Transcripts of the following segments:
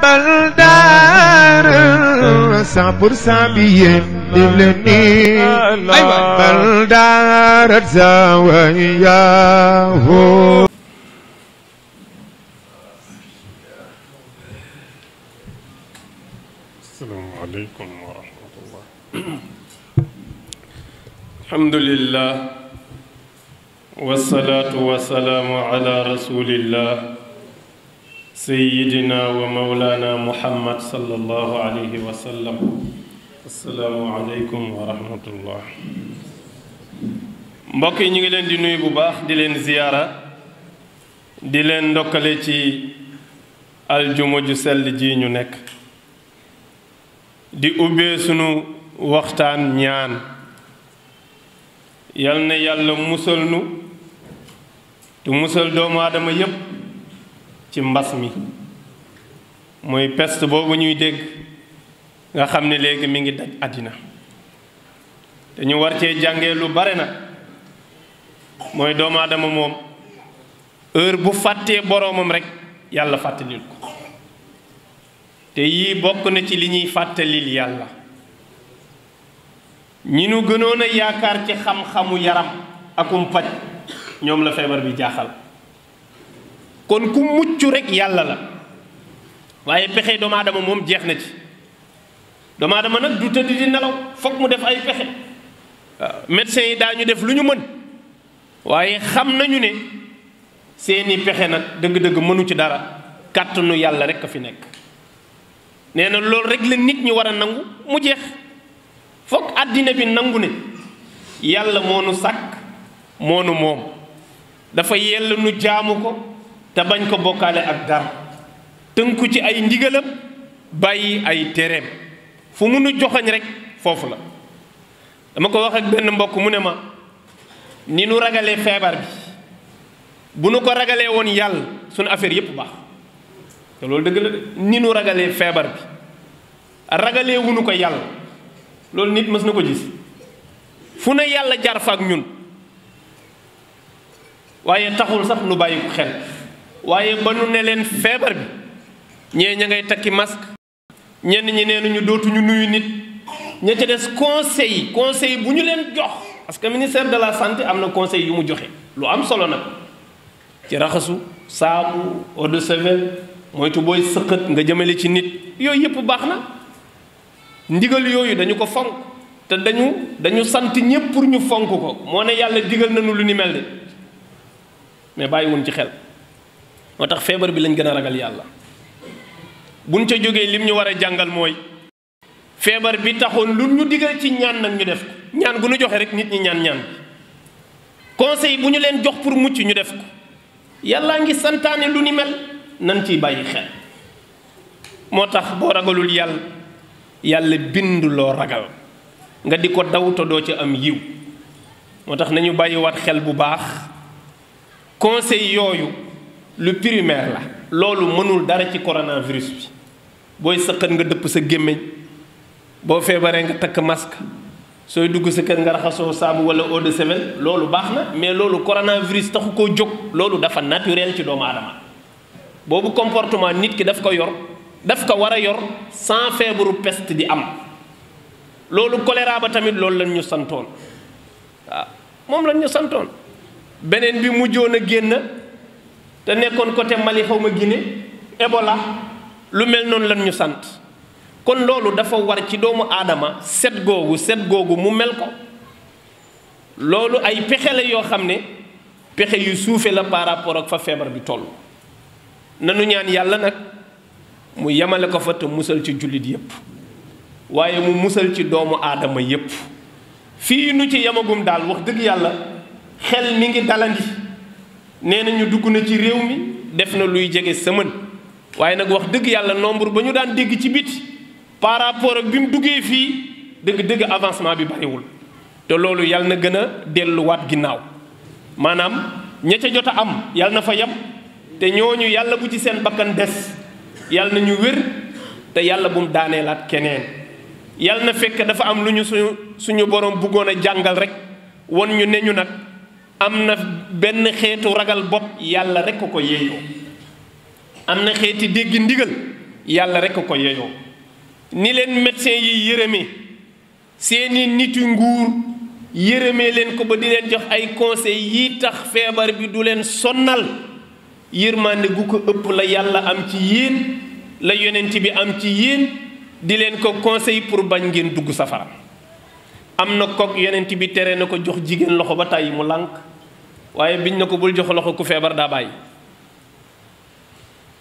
بلدار 100% بيم دلني بلدار زواياه. السلام عليكم ورحمة الله. الحمد لله والصلاة والسلام على رسول الله سيدنا ومولانا محمد صلى الله عليه وسلم. السلام عليكم ورحمة الله. mbokk yi ñu ngi leen di nuyu bu baax di leen ziyaara di leen ndokkale ci aljuma ju sell ji ñu nekk di ubbee sunu waxtaan ñaan yal na yàlla musal nu te musal doomu aadama yépp ci mbas mi mooy peste boobu ñuy dégg nga xam ne léegi mi ngi daj àddina te ñu war cee jàngee lu bare nag mooy doomu aadama moom heure bu fàttee boroomam rek yàlla fàttalil ko te yii bokk na ci li ñuy fàttalil yàlla ñi nu gënoon a yaakaar ci xam-xamu yaram akum paj ñoom la feebar bi jaaxal kon ku mucc rek yàlla la waaye pexe doomu aadama moom jeex na ci doomu aadama nag du tëdd di nelaw foog mu def ay pexe waaw médecins yi daañu def lu ñu mën waaye xam nañu ne seeni pexe nag dëgg-dëgg mënu ci dara kàttanu yàlla rek a fi nekk nee na loolu rek la nit ñi war a nangu mu jeex foog àddina bi nangu ne yàlla moo nu sàkk moo nu moom dafa yell nu jaamu ko te bañ ko bokkaale ak dara tënku ci ay ndigalam bàyyi ay tereem fu mu nu joxañ rek foofu la dama ko wax ak benn mbokk mu ne ma ni nu ragalee feebar bi bu nu ko ragalee woon yàlla sunu affaire yépp baax te loolu dëgg la de ni nu ragalee feebar bi ragalee wunu ko yàlla loolu nit mës na ko gis fu ne yàlla jaar fa ak ñun waaye taxul sax nu bàyyi ko xel waaye ba nu ne leen feebar bi ñee ña ngay takki masque ñenn ñi nee nañu dootuñu nuyu nit ña ca des conseil bu ñu leen jox parce que ministère de la santé am na conseil yu mu joxe lu am solo nag ci raxasu saabu eau de javel moytu booy sëqët nga jëmale ci nit yooyu yëpp baax na ndigal yooyu dañu ko fonk te dañu sant ñépp pour ñu fonk ko moo ne yàlla digal nañu lu ni mel de mais bàyyiwuñ ci xel moo tax feebar bi lañ gën a ragal yàlla buñ ca jógee lim ñu war a jàngal mooy feebar bi taxoon lu ñu digal ci ñaan nag ñu def ko ñaan gu ñu joxe rek nit ñi ñaan conseil bu ñu leen jox pour mucc ñu def ko yàllaa ngi santaane lu ni mel nan ciy bàyyi xel moo tax boo ragalul yàlla bind loo ragal nga di ko daw te doo ca am yiw moo tax nañu bàyyiwaat xel bu baax conseil yooyu lu primaire la loolu mënul dara ci coronavirus bi booy sëqat nga dëpp sa gémmiñ boo feebaree nga takk masque sooy dugg sa kër nga raxasoo saabu wala eau de javel loolu baax na mais loolu coronavirus taxu koo jóg loolu dafa naturel ci doomu aadama boobu comportement nit ki daf ko war a yor sans feebaru peste di am loolu choléra ba tamit loolu lañ ñu santoon waaw moom lañ ñu santoon beneen bi mujjoon a génn te nekkoon côté Mali xaw ma Guinée Ebola lu mel noonu lañ ñu sant kon loolu dafa war ci doomu aadama set googu mu mel ko loolu ay pexe la yoo xam ne pexe yu suufe la par rapport ak fa feebar bi toll nanu ñaan yàlla nag mu yemale ko fa te musal ci jullit yépp waaye mu musal ci doomu aadama yépp fii nu ci yamagum daal wax dëgg yàlla xel mi ngi dalandi nee nañu dugg na ci réew mi def na luy jege semaine waaye nag wax dëgg yàlla nombre ba ñu daan dégg ci biti par rapport ak bi mu duggee fii dëgg avancement bi bariwul te loolu yàlla na gën a delluwaat ginnaaw maanaam ña ca jot a am yàlla na fa yem te ñooñu yàlla bu ci seen bakkan des yàlla na ñu wér te yàlla bu mu daaneelaat keneen yàlla na fekk dafa am lu ñu suñu borom bëggoon a jàngal rek won ñu ne ñu nag am na benn xeetu ragal bopp yàlla rek ko yeeyoo am na xeeti dégg ndigal yàlla rek ko yeyoo. ni leen médecin yi yërëmee seeni nitu nguur yërëmee leen ko ba di leen jox ay conseils yi tax feebar bi du leen sonnal, yërmande gu ko ëpp la yàlla am ci yéen, la yonent bi am ci yéen, di leen ko conseil pour bañ ngeen dugg safara. am na kook yonent bi tere na ko jox jigéen loxo ba tàyyi mu lànk, waaye biñ na ko bul jox loxo ku feebar daa bàyyi.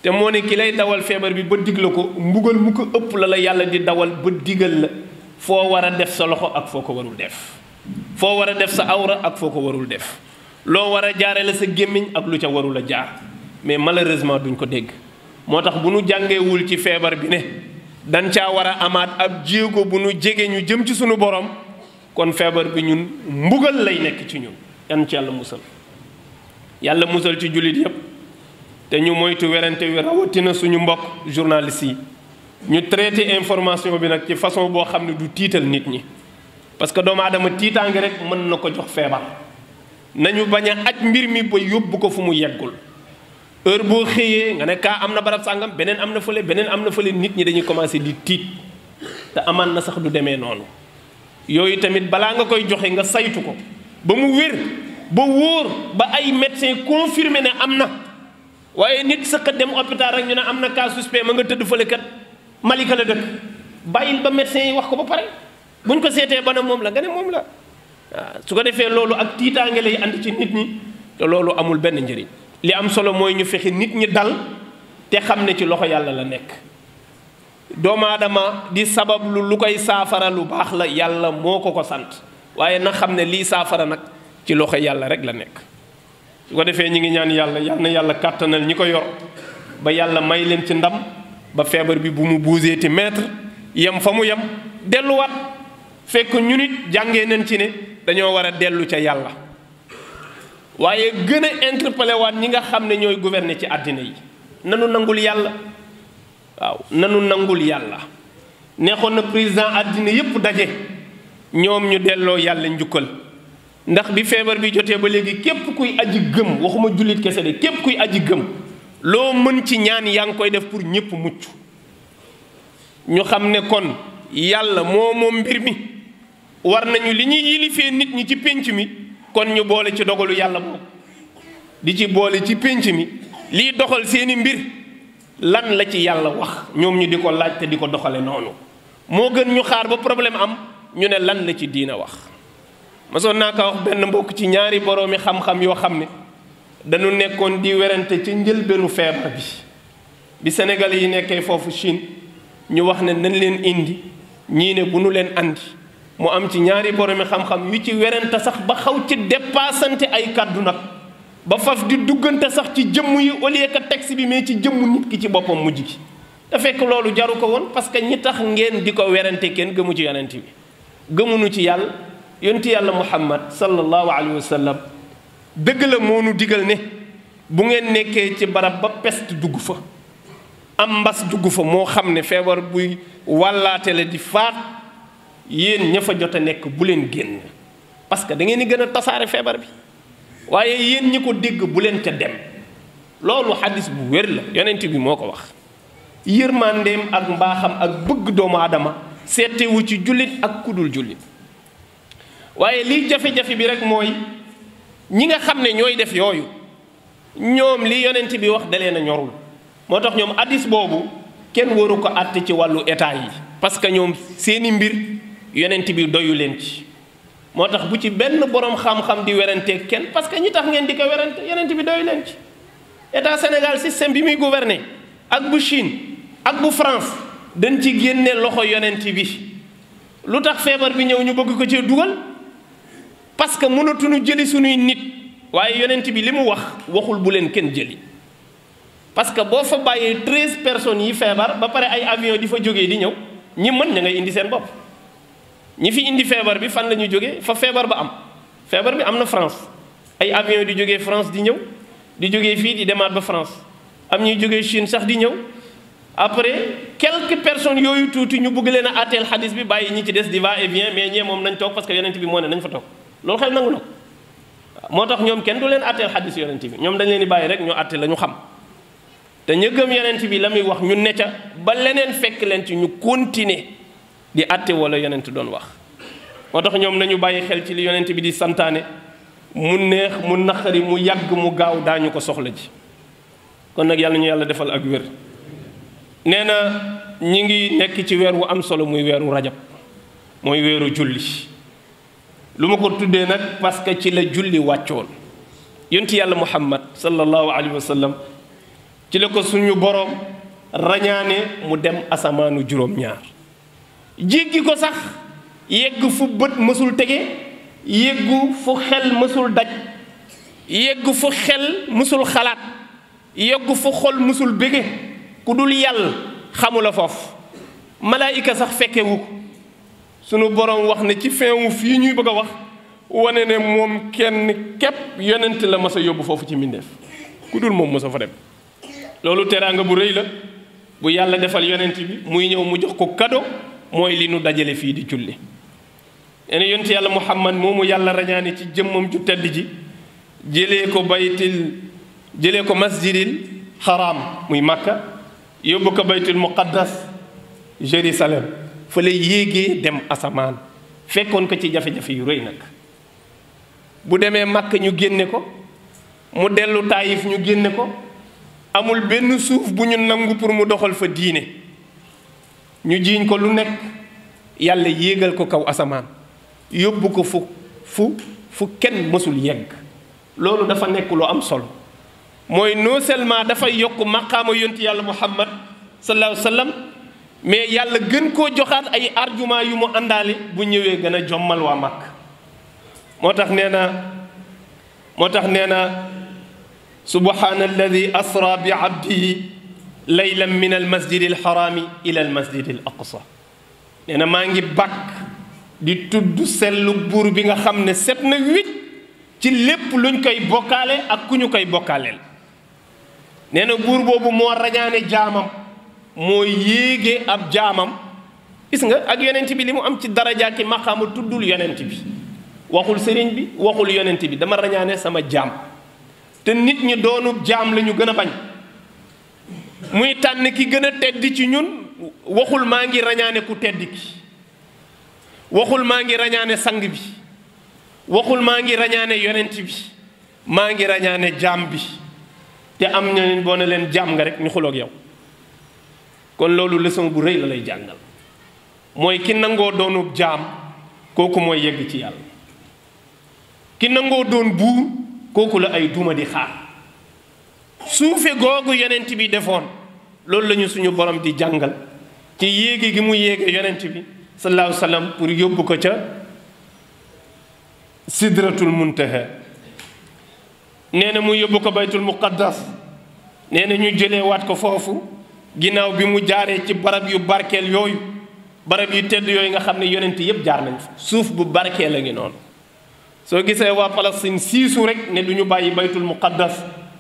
te moo ne ki lay dawal feebar bi ba dig la ko, mbugal mu ko ëpp la yàlla di dawal ba digal la foo war a def sa loxo ak foo ko warul def, foo war a def sa awra ak foo ko warul def, loo war a jaare la sa gémmiñ ak lu ca warul a jaar. mais malheureusement duñ ko dégg. moo tax bu nu jàngeewul ci feebar bi ne dañ caa war a amaat ab jéego bu nu jege ñu jëm ci sunu borom, kon feebar bi ñun mbugal lay nekk ci ñun. yan ci yàlla musal, yàlla musal ci jullit yépp. te ñu moytu werante wi rawatina suñu mbokk journalistes yi ñu traité information bi nag ci façon boo xam ne du tiital nit ñi, parce que doomu aadama tiitaange rek mën na ko jox feebar. nañu bañ a aj mbir mi ba yóbbu ko fu mu yeggul. heure boo xëyee nga ne kaa am na barab sàngam, beneen am na fële, beneen am na fële, nit ñi dañuy commencé di tiit te amaan na sax du demee noonu. yooyu tamit balaa nga koy joxe nga saytu ko ba mu wér ba wóor ba ay médecin confirmé ne am na. waaye nit sa kat dem hôpital rek ñu ne am na cas suspect ma nga tëdd fële kat Malika la dëkk, bàyyil ba médecin yi wax ko ba pare buñ ko seetee ba ne moom la nga ne moom la. waaw su ko defee loolu ak tiitaange lay andi ci nit ñi te loolu amul benn njëriñ. li am solo mooy ñu fexe nit ñi dal te xam ne ci loxo yàlla la nekk. doomu aadama di sabab lu koy saafara lu baax la, yàlla moo ko sant, waaye na xam ne lii saafara nag ci loxo yàlla rek la nekk. su ko defee ñi ngi ñaan yàlla yal na yàlla kàttanal ñi ko yor ba yàlla may leen ci ndam ba feebar bi bu mu buusee ti mètre yem fa mu yem delluwaat fekk ñu nit jàngee nañ ci ne dañoo war a dellu ca yàlla. waaye gën a interpellé waat ñi nga xam ne ñooy gouverner ci àddina yi, nanu nangul yàlla. waaw nanu nangul yàlla. neexoon na président àddina yépp daje ñoom ñu delloo yàlla njukkal, ndax bi feebar bi jotee ba léegi képp kuy aji gëm, waxuma jullit kese de, képp kuy aji gëm loo mën ci ñaan yaa ngi koy def pour ñépp mucc. ñu xam ne kon yàlla moom mbir mi, war nañu li ñuy yilifee nit ñi ci pénc mi kon ñu boole ci dogalu yàlla boobu, di ci boole ci pénc mi lii doxal seeni mbir lan la ci yàlla wax, ñoom ñu di ko laaj te di ko doxale noonu. moo gën ñu xaar ba problème am ñu ne lan la ci diina wax. masoon naa ko wax benn mbokk ci ñaari boroomi xam-xam yoo xam ne dañu nekkoon di werante ci njëlbeenu feebar bi Sénégal yi nekkee foofu Chine ñu wax ne nañ leen indi, ñii ne bu nu leen andi. mu am ci ñaari boroomi xam-xam yu ci werante sax ba xaw ci dépassante ay kàddu nag ba faf di duggante sax ci jëmm yi au lieu que texte bi mais ci jëmmu nit ki ci boppam mujj gi. te fekk loolu jaru ko woon, parce que ñi tax ngeen di ko werante kenn gëmu ci yonent bi, gëmunu ci yàlla. yonent yàlla Muhammad sallallahu alayhi wa sallam dëgg la moo nu digal ne bu ngeen nekkee ci barab ba peste dugg fa, am mbas dugg fa, moo xam ne feebar buy wàllaate la di faat, yéen ña fa jot a nekk bu leen génn, parce que da ngeen di gën a tasaare feebar bi. waaye yéen ñi ko dégg bu leen ca dem. loolu xadis bu wér la, yonent bi moo ko wax. yërmandeem ak mbaaxam ak bëgg doomu aadama seetewu ci jullit ak kudul jullit. waaye liy jafe-jafe bi rek mooy ñi nga xam ne ñooy def yooyu ñoom li yonent bi wax dalee na ñorul. moo tax ñoom hadis boobu kenn waru ko àtte ci wàllu état yi, parce que ñoom seeni mbir yonent bi doyu leen ci. moo tax bu ci benn borom xam-xam di werante kenn, parce que ñi tax ngeen di ko werante yonent bi doyu leen ci. état Sénégal système bi muy gouverner ak bu Chine ak bu France dañ ci génne loxo yonent bi. lu tax feebar bi ñëw ñu bëgg ko cee dugal, parce que mënatuñu jëli suñuy nit, waaye yonent bi li mu waxul bu leen kenn jëli. parce que boo fa bàyyee 13 personnes yi feebar ba pare ay avion di fa jógee di ñëw, ñi mën ña ngay indi seen bopp. ñi fi indi feebar bi fan la ñu jógee fa feebar ba am. feebar bi am na France, ay avion di jógee France di ñëw, di jógee fii di demaat ba France, am ñuy jógee Chine sax di ñëw. après quelques personnes yooyu tuuti ñu bëgg leen a àtteel xadis bi bàyyi ñi ci des di va et vient, mais ñee moom nañ toog parce que yonent bi moo ne nañ fa toog. loolu xel nangu na ko. moo tax ñoom kenn du leen àtteel xadis yonent bi, ñoom dañ leen di bàyyi rek ñu àtte la ñu xam. te ña gëm yonent bi la muy wax ñu ne ca ba leneen fekk leen ci ñu continuer di àtte wala yonent doon wax. moo tax ñoom nañu bàyyi xel ci li yonent bi di santaane mu neex mu naqari mu yàgg mu gaaw daañu ko soxla ji. kon nag yàlla ñu yàlla defal ak wér. nee na ñi ngi nekk ci weer wu am solo muy weeru rajab mooy weeru julli. lu ma ko tuddee nag parce que ci la julli wàccoon yonti yàlla muhammad sallallahu alayhi wa sallam ci la ko suñu boroom rañaane mu dem asamaanu juróom-ñaar jéggi ko sax yegg fu bët mësul tege yeggu fu xel mësul daj yegg fu xel mësul xalaat yegg fu xol mësul bége ku dul yàlla xamula foofu malaayika sax fekkewu ko sunu borom wax ne ci fin wu fii ñuy bëgg a wax wane ne moom kenn képp yonent la mas a yóbbu foofu ci mbindeef ku dul moom mos a fa dem. loolu teraanga bu rëy la bu yàlla defal yonent bi muy ñëw mu jox ko cadeau mooy li nu dajale fii di julli. ene yonent yàlla muhammad moomu yàlla rañaane ci jëmmam ju tedd ji jëlee ko masjidil haram muy Makka yóbbu ko baytul muqaddas Jérusalem fa lay yéegee dem asamaan fekkoon ko ci jafe-jafe yu rëy nag bu demee Makka ñu génne ko mu dellu Taayif ñu génne ko amul benn suuf bu ñu nangu pour mu doxal fa diine ñu jiiñ ko lu nekk yàlla yéegal ko kaw asamaan yóbbu ko fu kenn mësul yegg. loolu dafa nekk lu am solo mooy non seulement dafay yokk maqaama yonti yàlla muhammad sallallahu alayhi wa sallam mais yàlla gën koo joxaat ay argument yu mu àndaale bu ñëwee gën a jommal waa Makka moo tax nee na subhaana alladi asra bi abdihi laylan min al masjidi al harami ila al masjidi al aqsa nee na maa ngi bàkk di tudd sellu buur bi nga xam ne set na wicc ci lépp luñ koy bokkaale ak ku ñu koy bokkaaleel nee na buur boobu moo rañaane jaamam moo yéege ab jaamam gis nga ak yonent bi li mu am ci daraja ki maqaama tuddul yonent bi waxul sëriñ bi waxul yonent bi dama rañaane sama jaam te nit ñi doonub jaam la ñu gën a bañ muy tànn ki gën a tedd ci ñun waxul maa ngi rañaane ku tedd ki waxul maa ngi rañaane sang bi waxul maa ngi rañaane yonent bi maa ngi rañaane jaam bi te am ñeneen boo ne leen jaam nga rek ñu xuloog yow kon loolu leçon bu rëy la lay jàngal mooy ki nangoo doonub jaam kooku mooy yegg ci yàlla ki nangoo doon buur kooku la ay duma di xaar suufe googu yonent bi defoon loolu la ñu suñu borom di jàngal ci yéege gi mu yéege yonent bi sallallahu alayhi wa sallam pour yóbbu ko ca sidratul muntaha nee na mu yóbbu ko baytul muqaddas nee na ñu jëlee waat ko foofu ginnaaw bi mu jaaree ci barab yu barkeel yooyu barab yu tedd yooyu nga xam ne yonent yépp jaar nañ fa suuf bu barkeel a ngi noonu soo gisee waa Palestine siisu rek ne du ñu bàyyi baytul muqaddas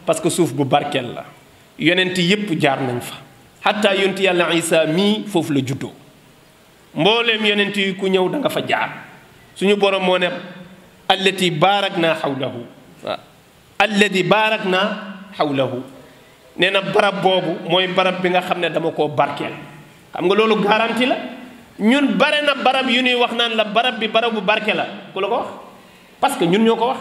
parce que suuf bu barkeel la yonent yépp jaar nañ fa xataa yonent yàlla Isa mii foofu la juddoo mbooleem yonent yi ku ñëw da nga fa jaar suñu borom moo ne allati baarak naa xawlahu waaw alladi baarak naa xawlahu nee na barab boobu mooy barab bi nga xam ne dama koo barkeel xam nga loolu garanti la ñun bare na barab yu ñuy wax naan la barab bi barab bu barke la ku la ko wax parce que ñun ñoo ko wax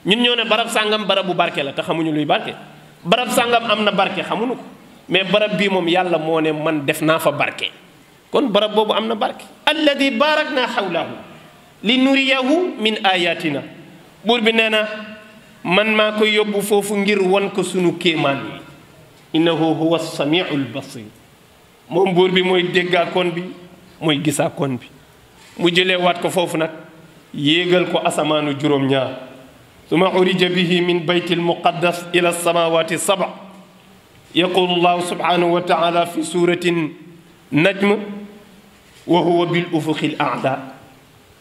ñun ñoo ne barab sàngam barab bu barke la te xamuñu luy barke barab sàngam am na barke xamuñu ko mais barab bii moom yàlla moo ne man def naa fa barke kon barab boobu am na barke alladi baarak naa xawlahu li nuriyahu min ayatina buur bi nee na man maa koy yóbbu foofu ngir won ko sunu kéemaan yi innahu huwa samiul basir moom buur bi mooy déggaakoon bi mooy gisaakoon bi mu jëlee waat ko foofu nag yéegal ko asamaanu juróom-ñaar suma urija bihi min bayti almuqaddas ila alsamawati saba yaqulu llahu subhanahu wa taala fi suratin najm wa huwa bil ufuqi al a'la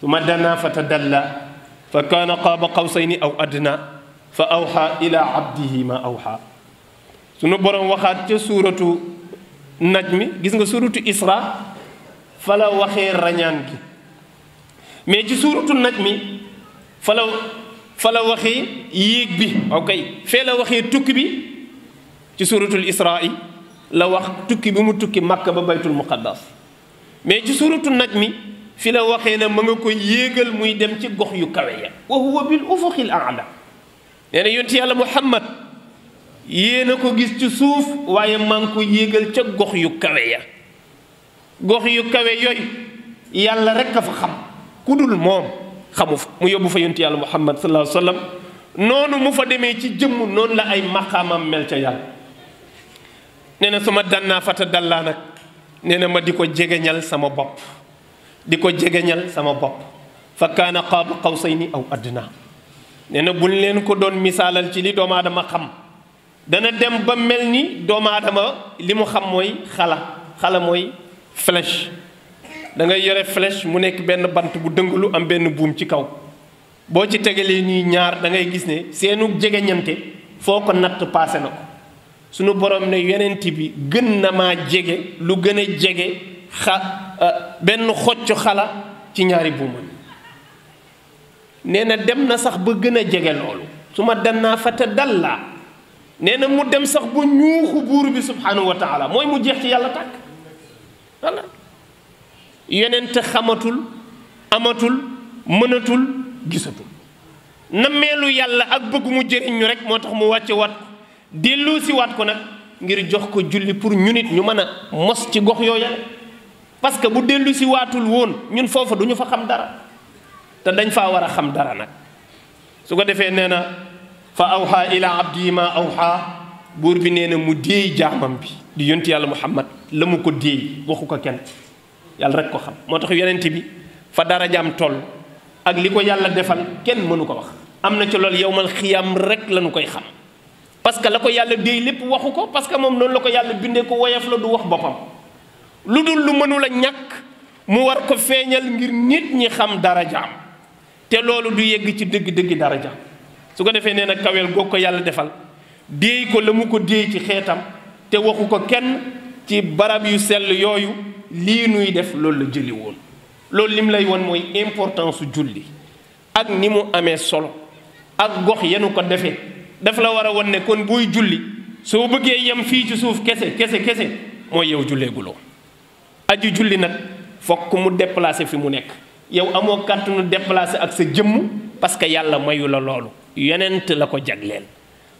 suma dana fatadalla fa kaana qaaba qawsayni aw adna fa awxa ila abdihi ma awxa sunu borom waxaat ca suuratu najmi gis nga suuratu isra fa la waxee rañaan gi mais ci suuratu najmi fa la waxee yéeg bi ok fee la waxee tukki bi ci suuratul isra yi la wax tukki bi mu tukki Makka ba baytul muqaddas mais ci suuratu Najmi fi la waxee ne ma nga ko yéegal muy dem ci gox yu kawe ya wa huwa bil ufuqil a'la nee na yonti yàlla Muhammad yéen a ko gis ci suuf waaye maa ngi ko yéegal ca gox yu kawe ya gox yu kawe yooyu yàlla rek a fa xam ku dul moom xamu fa mu yóbbu fa yonti yàlla Muhammad sallallahu alayhi wa sallam noonu mu fa demee ci jëmm noonu la ay maqaamam mel ca yàlla nee na suma dannaa fata dallaa nag nee na ma di ko jegeñal sama bopp di ko jegeñal sama bopp fa kaana qaaba qawsayni aw adnaa nee na buñ leen ko doon misaalal ci li doomu aadama xam dana dem ba mel ni doomu aadama li mu xam mooy xala mooy flèche da ngay yore flèche mu nekk benn bant bu dëngulu am benn buum ci kaw boo ci tegalee nii ñaar da ngay gis ne seenu jegeñante foo ko natt paase na ko sunu borom ne yonent bi gën na maa jege lu gën a jege benn xoccu xala ci ñaari buuma nee na dem na sax ba gën a jege loolu su ma dannaa fata dallaa nee na mu dem sax ba ñuuxu buur bi subhanahu wa taala mooy mu jeex ci yàlla tàkk walla yonent xamatul amatul mënatul gisatul nammeelu yàlla ak bëgg mu jëriñ ñu rek moo tax mu wàcce wat dellu si waat ko nag ngir jox ko julli pour ñu nit ñu mën a mos ci gox yooya parce que bu dellu si waatul woon ñun foofa du ñu fa xam dara te dañ faa war a xam dara nag su ko defee nee na fa awha ila abdi ma awha buur bi nee na mu déey jaamam bi di yonti yàlla Muhammad la mu ko déey waxu ko kenn yàlla rek ko xam moo tax yonent bi fa darajaam toll ak li ko yàlla defal kenn mënu ko wax am na ci loolu yowmal xiyaam rek lañu koy xam parce que la ko yàlla déey lépp waxu ko parce que moom noonu la ko yàlla bindee ko woyof la du wax boppam lu dul lu mënul a ñàkk mu war ko feeñal ngir nit ñi xam darajaam te loolu du yegg ci dëgg-dëgg darajaam su ko defee nee na kawel goog ko yàlla defal déey ko la mu ko déey ci xeetam te waxu ko kenn ci barab yu sell yooyu lii nuy def loolu la jëli woon loolu lim lay won mooy importance su julli ak ni mu amee solo ak gox yenu ko defee daf la war a won ne kon booy julli soo bëggee yem fii ci suuf kese mooy yow julleeguloo aju julli nag fokk mu déplacé fi mu nekk yow amoo kàttanu déplacé ak sa jëmm parce que yàlla mayu la loolu yonent la ko jagleel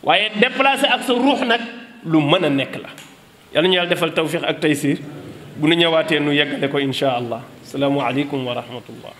waaye déplacé ak sa ruux nag lu mën a nekk la yàlla ñu yàlla defal tawfiq ak taysir bu nu ñëwaatee nu yeggale ko insha allah asalaamu aleykum wa rahmatullah